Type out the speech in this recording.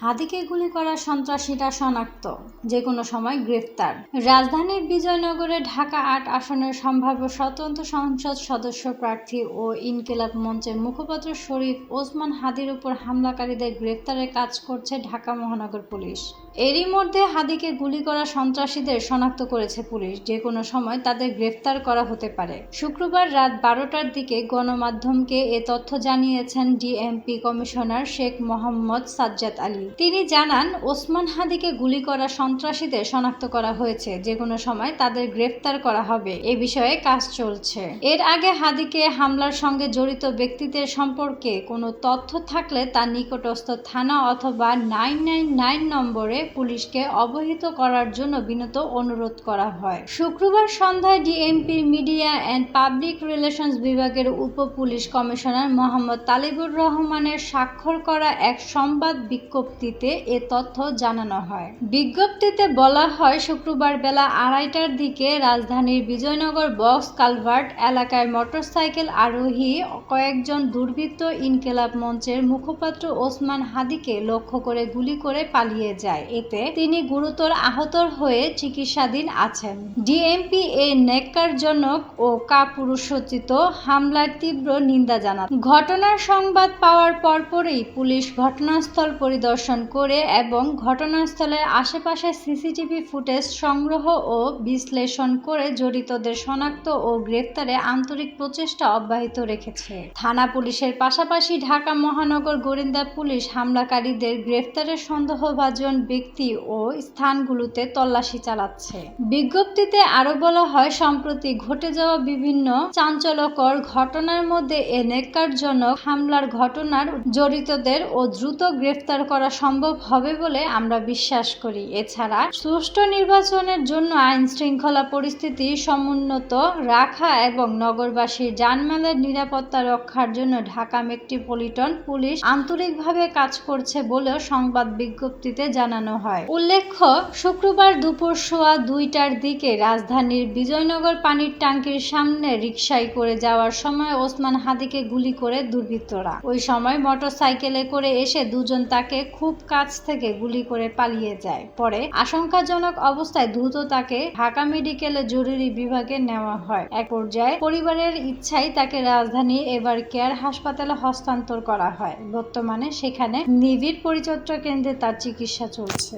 হাদিকে গুলি করা সন্ত্রাসীরা শনাক্ত, যে কোনো সময় গ্রেফতার। রাজধানীর বিজয়নগরে ঢাকা ৮ আসনের সম্ভাব্য স্বতন্ত্র সংসদ সদস্য প্রার্থী ও ইনকিলাব মঞ্চের মুখপাত্র শরীফ ওসমান হাদির উপর হামলাকারীদের গ্রেফতারের কাজ করছে ঢাকা মহানগর পুলিশ। এরই মধ্যে হাদিকে গুলি করা সন্ত্রাসীদের শনাক্ত করেছে পুলিশ। যে কোনো সময় তাদের গ্রেফতার করা হতে পারে। শুক্রবার রাত ১২টার দিকে গণমাধ্যমকে এ তথ্য জানিয়েছেন ডিএমপি কমিশনার শেখ মোহাম্মদ সাজ্জাদ আলী। তিনি জানান, ওসমান হাদিকে গুলি করা সন্ত্রাসীদের শনাক্ত করা হয়েছে। যে কোনো সময় তাদের গ্রেফতার করা হবে, এ বিষয়ে কাজ চলছে। এর আগে হাদিকে হামলার সঙ্গে জড়িত ব্যক্তিদের সম্পর্কে কোনো তথ্য থাকলে তার নিকটস্থ থানা অথবা 999 নম্বরে পুলিশকে অবহিত করার জন্য বিনীত অনুরোধ করা হয়। শুক্রবার সন্ধ্যায় ডিএমপির মিডিয়া অ্যান্ড পাবলিক রিলেশনস বিভাগের উপ পুলিশ কমিশনার মোহাম্মদ তালিবুর রহমানের স্বাক্ষর করা এক সংবাদ বিজ্ঞপ্তিতে এ তথ্য জানানো হয়। বিজ্ঞপ্তিতে বলা হয়, শুক্রবার বেলা ২:৩০টার দিকে রাজধানীর বিজয়নগর বক্স কালভার্ট এলাকায় মোটরসাইকেল আরোহী কয়েকজন দুর্বৃত্ত ইনকিলাব মঞ্চের মুখপাত্র ওসমান হাদিকে লক্ষ্য করে গুলি করে পালিয়ে যায়। এতে তিনি গুরুতর আহত হয়ে চিকিৎসাধীন আছেন। ডিএমপি এই ন্যাক্কারজনক ও কাপুরুষোচিত হামলার তীব্র নিন্দা জানায়। ঘটনার সংবাদ পাওয়ার পরপরই পুলিশ ঘটনাস্থল পরিদর্শন করে এবং ঘটনাস্থলের আশেপাশে সিসিটিভি ফুটেজ সংগ্রহ ও বিশ্লেষণ করে জড়িতদের শনাক্ত ও গ্রেফতারে আন্তরিক প্রচেষ্টা অব্যাহত রেখেছে। থানা পুলিশের পাশাপাশি ঢাকা মহানগর গোয়েন্দা পুলিশ হামলাকারীদের গ্রেফতারে সন্দেহভাজন ব্যক্তি ও স্থানগুলোতে তল্লাশি চালাচ্ছে। বিজ্ঞপ্তিতে আরো বলা হয়, সম্প্রতি ঘটে যাওয়া বিভিন্ন চাঞ্চল্যকর ঘটনার মধ্যে এ ন্যাক্কারজনক হামলার ঘটনার জড়িতদের ও দ্রুত গ্রেফতার করা সম্ভব হবে বলে আমরা বিশ্বাস করি। এছাড়া সুষ্ঠু নির্বাচনের জন্য আইন শৃঙ্খলা পরিস্থিতি সমুন্নত রাখা এবং নগরবাসীর জানমালের নিরাপত্তা রক্ষার জন্য ঢাকা মেট্রোপলিটন পুলিশ আন্তরিকভাবে কাজ করছে বলেও সংবাদ বিজ্ঞপ্তিতে জানানো হয়। উল্লেখ্য, শুক্রবার দুপুর ২:১২টার দিকে রাজধানীর বিজয়নগর পানির ট্যাংকির সামনে রিকশায় করে যাওয়ার সময় ওসমান হাদিকে গুলি করে দুর্বৃত্তরা। ওই সময় মোটরসাইকেলে করে এসে দুজন তাকে খুব কাছ থেকে গুলি করে পালিয়ে যায়। পরে আশঙ্কাজনক অবস্থায় দ্রুত তাকে ঢাকা মেডিকেলে জরুরি বিভাগে নেওয়া হয়। এক পর্যায়ে পরিবারের ইচ্ছায় তাকে রাজধানী এভার কেয়ার হাসপাতালে হস্তান্তর করা হয়। বর্তমানে সেখানে নিবিড় পরিচর্যা কেন্দ্রে তার চিকিৎসা চলছে।